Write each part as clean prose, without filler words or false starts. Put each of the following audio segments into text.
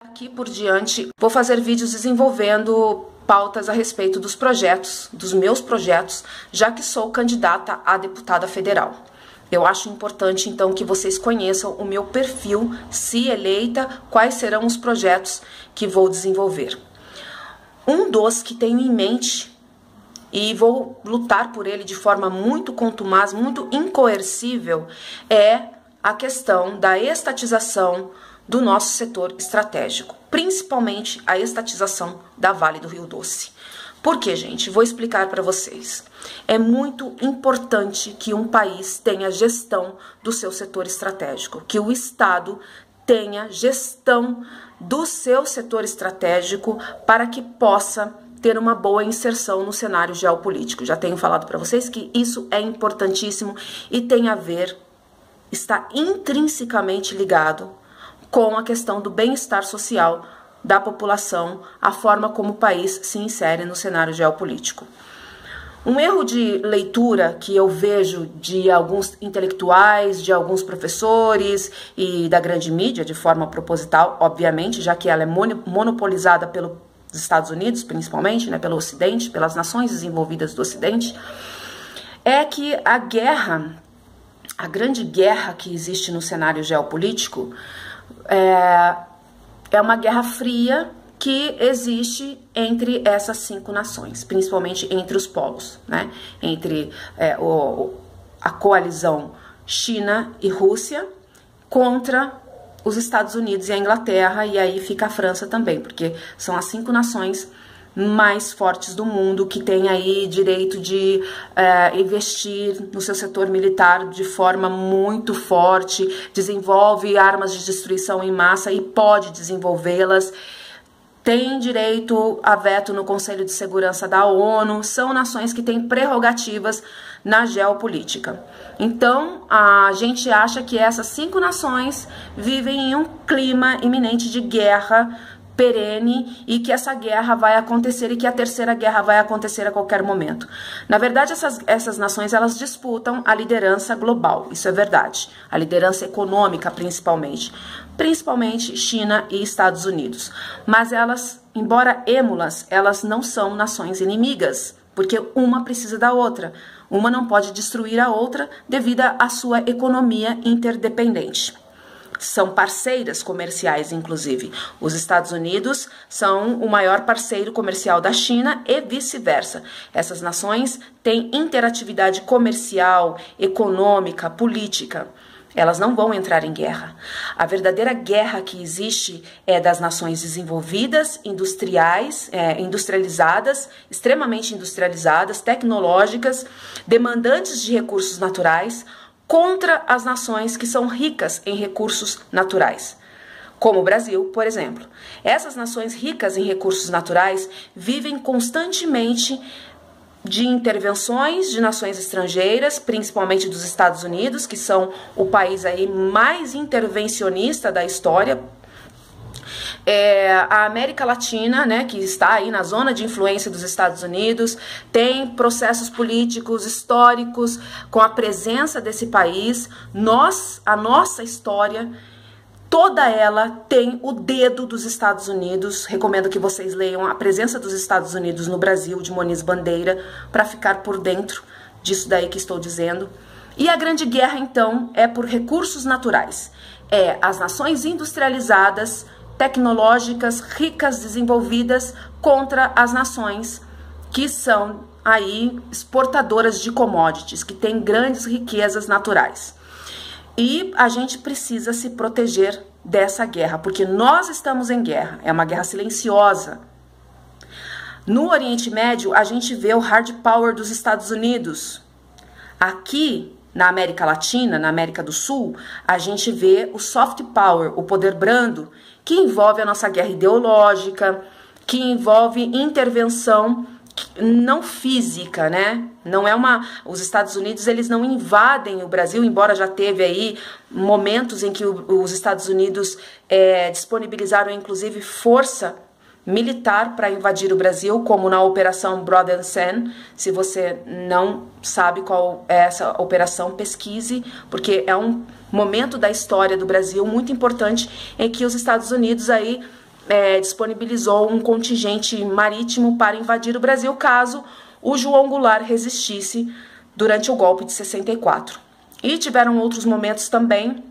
Aqui por diante, vou fazer vídeos desenvolvendo pautas a respeito dos projetos, dos meus projetos, já que sou candidata a deputada federal. Eu acho importante, então, que vocês conheçam o meu perfil, se eleita, quais serão os projetos que vou desenvolver. Um dos que tenho em mente, e vou lutar por ele de forma muito contumaz, muito incoercível, é a questão da estatização do nosso setor estratégico, principalmente a estatização da Vale do Rio Doce. Por quê, gente? Vou explicar para vocês. É muito importante que um país tenha gestão do seu setor estratégico, que o Estado tenha gestão do seu setor estratégico para que possa ter uma boa inserção no cenário geopolítico. Já tenho falado para vocês que isso é importantíssimo e tem a ver, está intrinsecamente ligado com a questão do bem-estar social da população, a forma como o país se insere no cenário geopolítico. Um erro de leitura que eu vejo de alguns intelectuais, de alguns professores e da grande mídia, de forma proposital, obviamente, já que ela é monopolizada pelos Estados Unidos, principalmente, né, pelo Ocidente, pelas nações desenvolvidas do Ocidente, é que a grande guerra que existe no cenário geopolítico é uma guerra fria que existe entre essas 5 nações, principalmente entre os polos, né? Entre a coalizão China e Rússia contra os Estados Unidos e a Inglaterra, e aí fica a França também, porque são as 5 nações mais fortes do mundo, que tem aí direito de investir no seu setor militar de forma muito forte, desenvolve armas de destruição em massa e pode desenvolvê-las, tem direito a veto no Conselho de Segurança da ONU, são nações que têm prerrogativas na geopolítica. Então, a gente acha que essas 5 nações vivem em um clima iminente de guerra perene e que essa guerra vai acontecer e que a terceira guerra vai acontecer a qualquer momento. Na verdade, essas nações, elas disputam a liderança global, isso é verdade. A liderança econômica, principalmente China e Estados Unidos. Mas elas, embora êmulas, elas não são nações inimigas, porque uma precisa da outra. Uma não pode destruir a outra devido à sua economia interdependente. São parceiras comerciais, inclusive. Os Estados Unidos são o maior parceiro comercial da China e vice-versa. Essas nações têm interatividade comercial, econômica, política. Elas não vão entrar em guerra. A verdadeira guerra que existe é das nações desenvolvidas, industrializadas, extremamente industrializadas, tecnológicas, demandantes de recursos naturais, contra as nações que são ricas em recursos naturais, como o Brasil, por exemplo. Essas nações ricas em recursos naturais vivem constantemente de intervenções de nações estrangeiras, principalmente dos Estados Unidos, que são o país aí mais intervencionista da história. A América Latina, né, que está aí na zona de influência dos Estados Unidos, tem processos políticos históricos com a presença desse país. A nossa história, toda ela tem o dedo dos Estados Unidos. Recomendo que vocês leiam A Presença dos Estados Unidos no Brasil, de Moniz Bandeira, para ficar por dentro disso daí que estou dizendo. E a grande guerra, então, é por recursos naturais. As nações industrializadas, tecnológicas, ricas, desenvolvidas, contra as nações que são aí exportadoras de commodities, que têm grandes riquezas naturais. E a gente precisa se proteger dessa guerra, porque nós estamos em guerra, é uma guerra silenciosa. No Oriente Médio, a gente vê o hard power dos Estados Unidos. Aqui, na América Latina, na América do Sul, a gente vê o soft power, o poder brando, que envolve a nossa guerra ideológica, que envolve intervenção não física, né? Não é os Estados Unidos, eles não invadem o Brasil, embora já teve aí momentos em que os Estados Unidos disponibilizaram inclusive força militar para invadir o Brasil, como na Operação Blood and Sand. Se você não sabe qual é essa operação, pesquise, porque é um momento da história do Brasil muito importante em que os Estados Unidos aí disponibilizou um contingente marítimo para invadir o Brasil caso o João Goulart resistisse durante o golpe de 64. E tiveram outros momentos também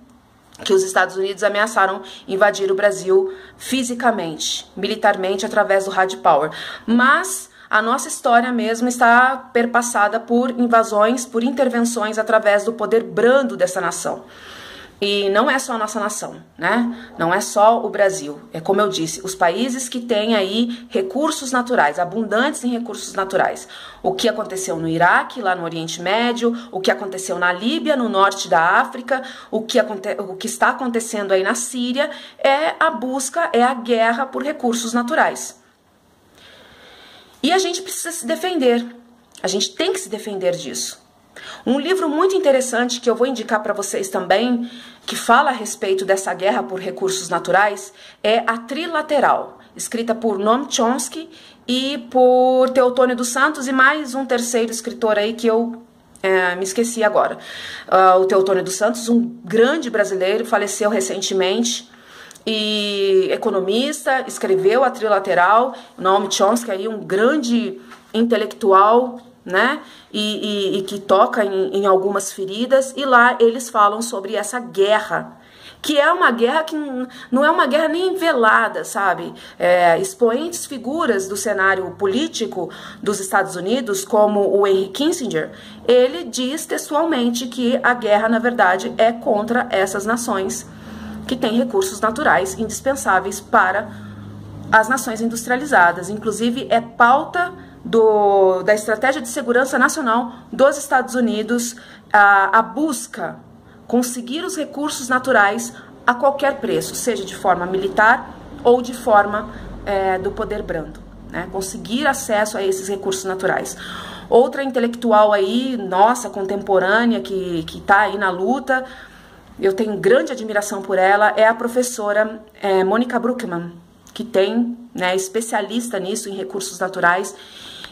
que os Estados Unidos ameaçaram invadir o Brasil fisicamente, militarmente, através do hard power. Mas a nossa história mesmo está perpassada por invasões, por intervenções através do poder brando dessa nação. E não é só a nossa nação, né? Não é só o Brasil. É como eu disse, os países que têm aí recursos naturais, abundantes em recursos naturais. O que aconteceu no Iraque, lá no Oriente Médio, o que aconteceu na Líbia, no norte da África, o que está acontecendo aí na Síria, é a busca, é a guerra por recursos naturais. E a gente precisa se defender. A gente tem que se defender disso. Um livro muito interessante que eu vou indicar para vocês também, que fala a respeito dessa guerra por recursos naturais, é A Trilateral, escrita por Noam Chomsky e por Teotônio dos Santos e mais um terceiro escritor aí que eu me esqueci agora. O Teotônio dos Santos, um grande brasileiro, faleceu recentemente, e economista, escreveu A Trilateral. Noam Chomsky aí, um grande intelectual, né, e que toca em algumas feridas, e lá eles falam sobre essa guerra, que é uma guerra que não é uma guerra nem velada, sabe? Expoentes figuras do cenário político dos Estados Unidos, como o Henry Kissinger, ele diz textualmente que a guerra, na verdade, é contra essas nações que têm recursos naturais indispensáveis para as nações industrializadas. Inclusive, é pauta da Estratégia de Segurança Nacional dos Estados Unidos a busca, conseguir os recursos naturais a qualquer preço, seja de forma militar ou de forma do poder brando, né? Conseguir acesso a esses recursos naturais. Outra intelectual aí, nossa, contemporânea, que está aí na luta, eu tenho grande admiração por ela, é a professora Mônica Bruckmann, que tem, né, especialista nisso, em recursos naturais,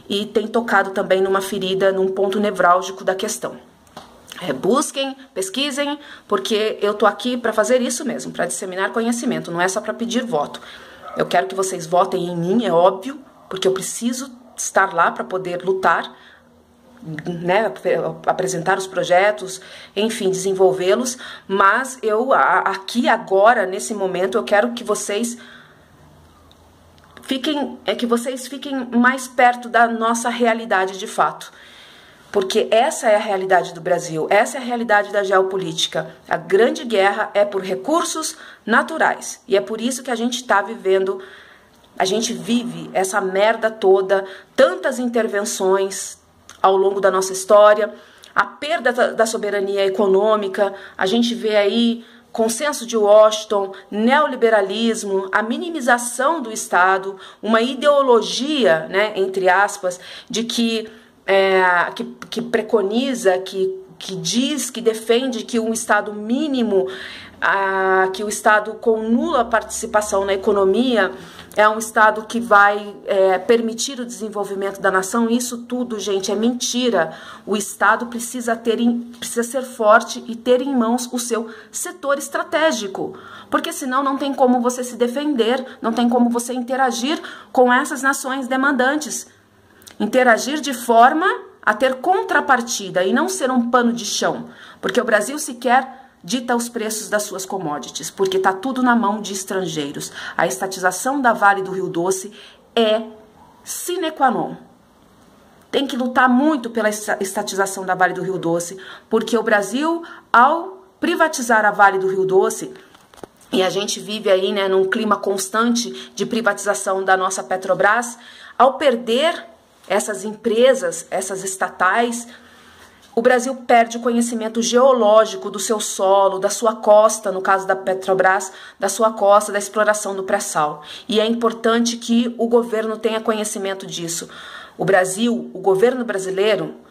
e tem tocado também numa ferida, num ponto nevrálgico da questão. Busquem, pesquisem, porque eu tô aqui para fazer isso mesmo, para disseminar conhecimento, não é só para pedir voto. Eu quero que vocês votem em mim, é óbvio, porque eu preciso estar lá para poder lutar, né, apresentar os projetos, enfim, desenvolvê-los, mas eu aqui agora, nesse momento, eu quero que vocês fiquem mais perto da nossa realidade de fato. Porque essa é a realidade do Brasil, essa é a realidade da geopolítica. A grande guerra é por recursos naturais. E é por isso que a gente está vivendo, a gente vive essa merda toda, tantas intervenções ao longo da nossa história, a perda da soberania econômica, a gente vê aí Consenso de Washington, neoliberalismo, a minimização do Estado, uma ideologia, né, entre aspas, de que preconiza, que diz, que defende que um Estado mínimo, que o Estado com nula participação na economia é um Estado que vai permitir o desenvolvimento da nação. Isso tudo, gente, é mentira. O Estado precisa ser forte e ter em mãos o seu setor estratégico, porque senão não tem como você se defender, não tem como você interagir com essas nações demandantes. Interagir de forma a ter contrapartida e não ser um pano de chão, porque o Brasil sequer dita os preços das suas commodities, porque está tudo na mão de estrangeiros. A estatização da Vale do Rio Doce é sine qua non. Tem que lutar muito pela estatização da Vale do Rio Doce, porque o Brasil, ao privatizar a Vale do Rio Doce, e a gente vive aí, né, num clima constante de privatização da nossa Petrobras, ao perder essas empresas, essas estatais, o Brasil perde o conhecimento geológico do seu solo, da sua costa, no caso da Petrobras, da sua costa, da exploração do pré-sal. E é importante que o governo tenha conhecimento disso. O Brasil, o governo brasileiro,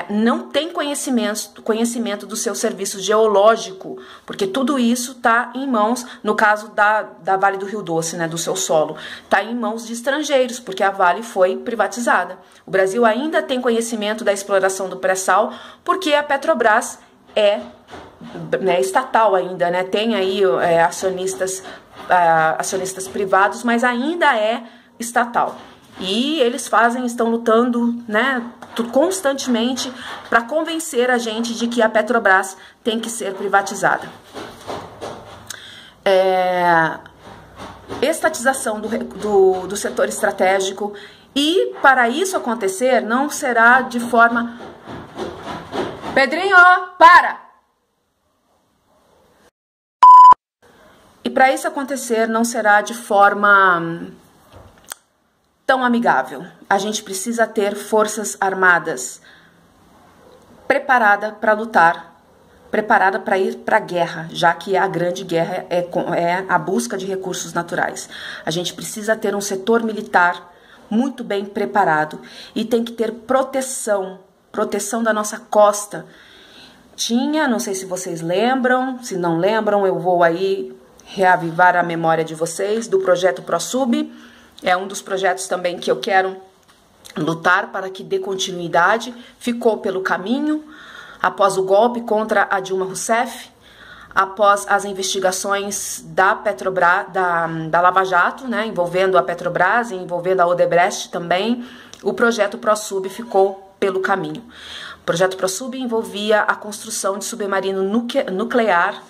não tem conhecimento do seu serviço geológico, porque tudo isso está em mãos, no caso da Vale do Rio Doce, né, do seu solo, está em mãos de estrangeiros, porque a Vale foi privatizada. O Brasil ainda tem conhecimento da exploração do pré-sal, porque a Petrobras é estatal ainda, né, tem aí acionistas acionistas privados, mas ainda é estatal. E eles estão lutando, né, constantemente para convencer a gente de que a Petrobras tem que ser privatizada. Estatização do setor estratégico, e para isso acontecer não será de forma... Pedrinho, para! E para isso acontecer não será de forma tão amigável. A gente precisa ter forças armadas preparada para lutar, preparada para ir para a guerra, já que a grande guerra é a busca de recursos naturais. A gente precisa ter um setor militar muito bem preparado e tem que ter proteção da nossa costa. Não sei se vocês lembram, se não lembram, eu vou aí reavivar a memória de vocês do projeto ProSub. É um dos projetos também que eu quero lutar para que dê continuidade. Ficou pelo caminho após o golpe contra a Dilma Rousseff, após as investigações da Petrobras, da Lava Jato, né, envolvendo a Petrobras e envolvendo a Odebrecht também. O projeto ProSub ficou pelo caminho. O projeto ProSub envolvia a construção de submarino nuclear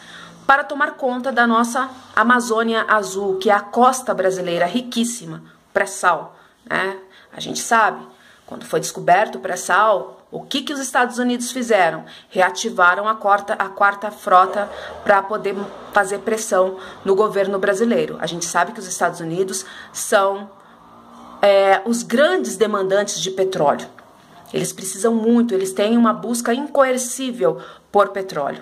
para tomar conta da nossa Amazônia Azul, que é a costa brasileira riquíssima, pré-sal, né? A gente sabe, quando foi descoberto o pré-sal, o que os Estados Unidos fizeram? Reativaram a quarta frota para poder fazer pressão no governo brasileiro. A gente sabe que os Estados Unidos são os grandes demandantes de petróleo. Eles precisam muito, eles têm uma busca incoercível por petróleo.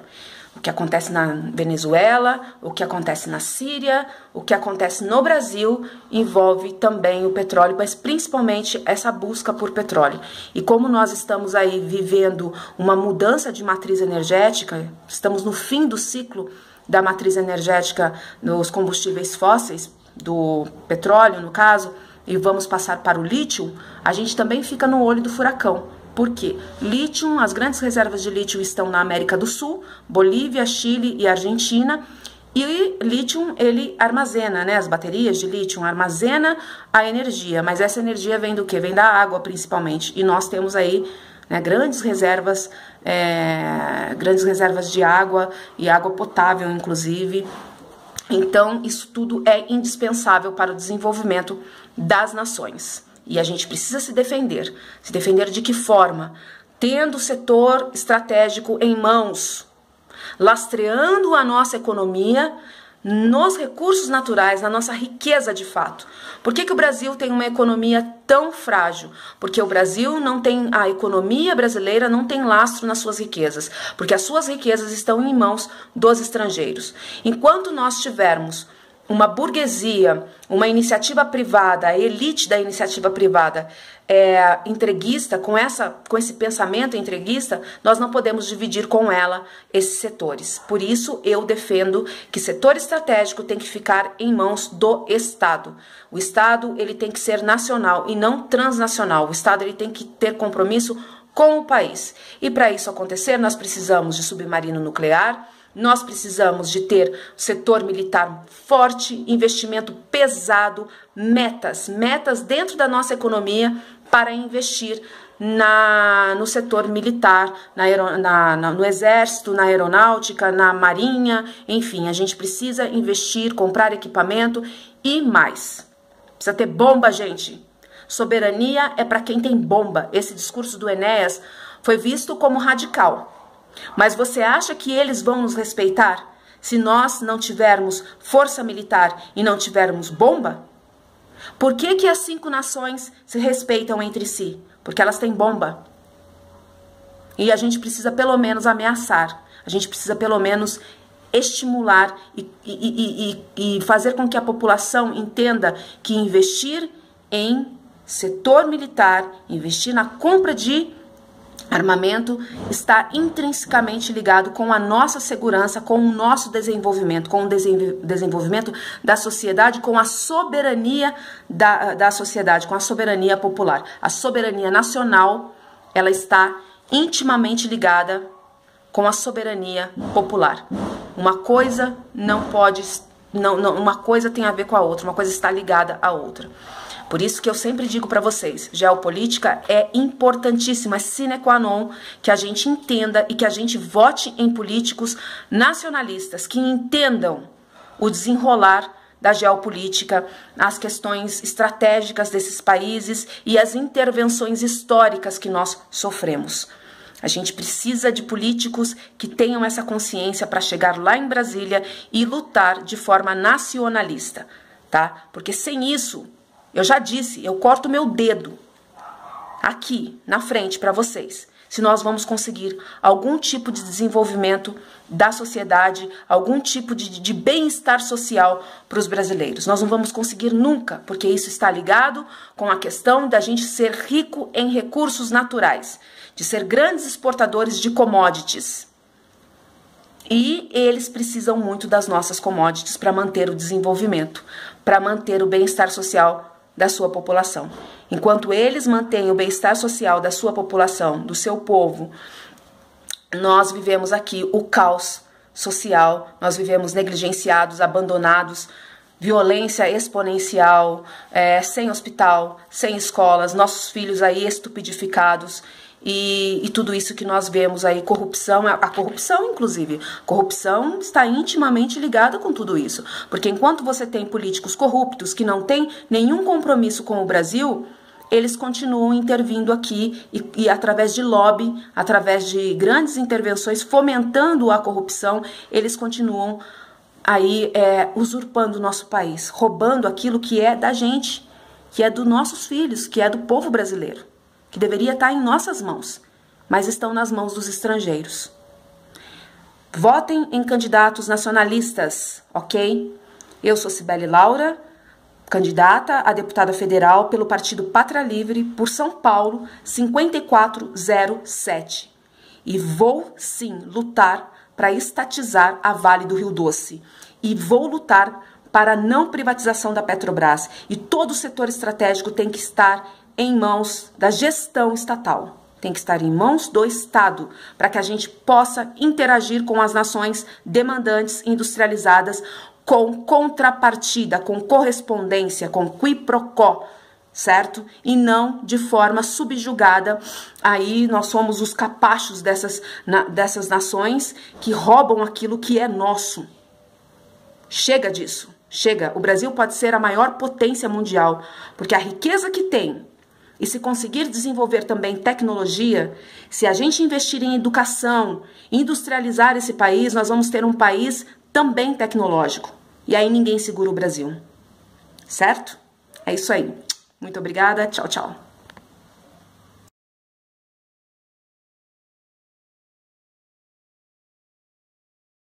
O que acontece na Venezuela, o que acontece na Síria, o que acontece no Brasil envolve também o petróleo, mas principalmente essa busca por petróleo. E como nós estamos aí vivendo uma mudança de matriz energética, estamos no fim do ciclo da matriz energética nos combustíveis fósseis, do petróleo no caso, e vamos passar para o lítio, a gente também fica no olho do furacão. Por quê? Lítio, as grandes reservas de lítio estão na América do Sul, Bolívia, Chile e Argentina. E lítio, ele armazena, né? As baterias de lítio armazena a energia, mas essa energia vem do quê? Vem da água, principalmente. E nós temos aí, né, grandes reservas de água e água potável, inclusive. Então, isso tudo é indispensável para o desenvolvimento das nações. E a gente precisa se defender. Se defender de que forma? Tendo o setor estratégico em mãos, lastreando a nossa economia nos recursos naturais, na nossa riqueza de fato. Por que o Brasil tem uma economia tão frágil? Porque o Brasil não tem, a economia brasileira não tem lastro nas suas riquezas, porque as suas riquezas estão em mãos dos estrangeiros. Enquanto nós tivermos uma burguesia, uma iniciativa privada, a elite da iniciativa privada entreguista, com esse pensamento entreguista, nós não podemos dividir com ela esses setores. Por isso, eu defendo que setor estratégico tem que ficar em mãos do Estado. O Estado, ele tem que ser nacional e não transnacional. O Estado, ele tem que ter compromisso com o país. E para isso acontecer, nós precisamos de submarino nuclear, nós precisamos de ter setor militar forte, investimento pesado, metas dentro da nossa economia para investir no setor militar, no exército, na aeronáutica, na marinha, enfim, a gente precisa investir, comprar equipamento e mais. Precisa ter bomba, gente. Soberania é para quem tem bomba. Esse discurso do Enéas foi visto como radical. Mas você acha que eles vão nos respeitar se nós não tivermos força militar e não tivermos bomba? Por que as 5 nações se respeitam entre si? Porque elas têm bomba. E a gente precisa pelo menos ameaçar, a gente precisa pelo menos estimular e fazer com que a população entenda que investir em setor militar, investir na compra de armamento está intrinsecamente ligado com a nossa segurança, com o nosso desenvolvimento, com o desenvolvimento da sociedade, com a soberania da sociedade, com a soberania popular. A soberania nacional, ela está intimamente ligada com a soberania popular. Uma coisa não pode uma coisa tem a ver com a outra, uma coisa está ligada à outra. Por isso que eu sempre digo para vocês, geopolítica é importantíssima, é sine qua non que a gente entenda e que a gente vote em políticos nacionalistas que entendam o desenrolar da geopolítica, as questões estratégicas desses países e as intervenções históricas que nós sofremos. A gente precisa de políticos que tenham essa consciência para chegar lá em Brasília e lutar de forma nacionalista, tá? Porque sem isso, eu já disse, eu corto meu dedo aqui na frente para vocês, se nós vamos conseguir algum tipo de desenvolvimento da sociedade, algum tipo de bem-estar social para os brasileiros. Nós não vamos conseguir nunca, porque isso está ligado com a questão da gente ser rico em recursos naturais, de ser grandes exportadores de commodities. E eles precisam muito das nossas commodities para manter o desenvolvimento, para manter o bem-estar social da sua população. Enquanto eles mantêm o bem-estar social da sua população, do seu povo, nós vivemos aqui o caos social, nós vivemos negligenciados, abandonados, violência exponencial, sem hospital, sem escolas, nossos filhos aí estupidificados e tudo isso que nós vemos aí, corrupção, a corrupção inclusive, corrupção está intimamente ligada com tudo isso, porque enquanto você tem políticos corruptos que não têm nenhum compromisso com o Brasil, eles continuam intervindo aqui e através de lobby, através de grandes intervenções, fomentando a corrupção, eles continuam aí usurpando o nosso país, roubando aquilo que é da gente, que é dos nossos filhos, que é do povo brasileiro, que deveria estar em nossas mãos, mas estão nas mãos dos estrangeiros. Votem em candidatos nacionalistas, ok? Eu sou Cibele Laura, candidata a deputada federal pelo Partido Pátria Livre por São Paulo 5407. E vou sim lutar para estatizar a Vale do Rio Doce. E vou lutar para a não privatização da Petrobras. E todo o setor estratégico tem que estar em mãos da gestão estatal. Tem que estar em mãos do Estado, para que a gente possa interagir com as nações demandantes industrializadas com contrapartida, com correspondência, com qui pro quo, certo? E não de forma subjugada. Aí nós somos os capachos dessas nações que roubam aquilo que é nosso. Chega disso, chega. O Brasil pode ser a maior potência mundial, porque a riqueza que tem, e se conseguir desenvolver também tecnologia, se a gente investir em educação, industrializar esse país, nós vamos ter um país também tecnológico. E aí ninguém segura o Brasil. Certo? É isso aí. Muito obrigada. Tchau, tchau.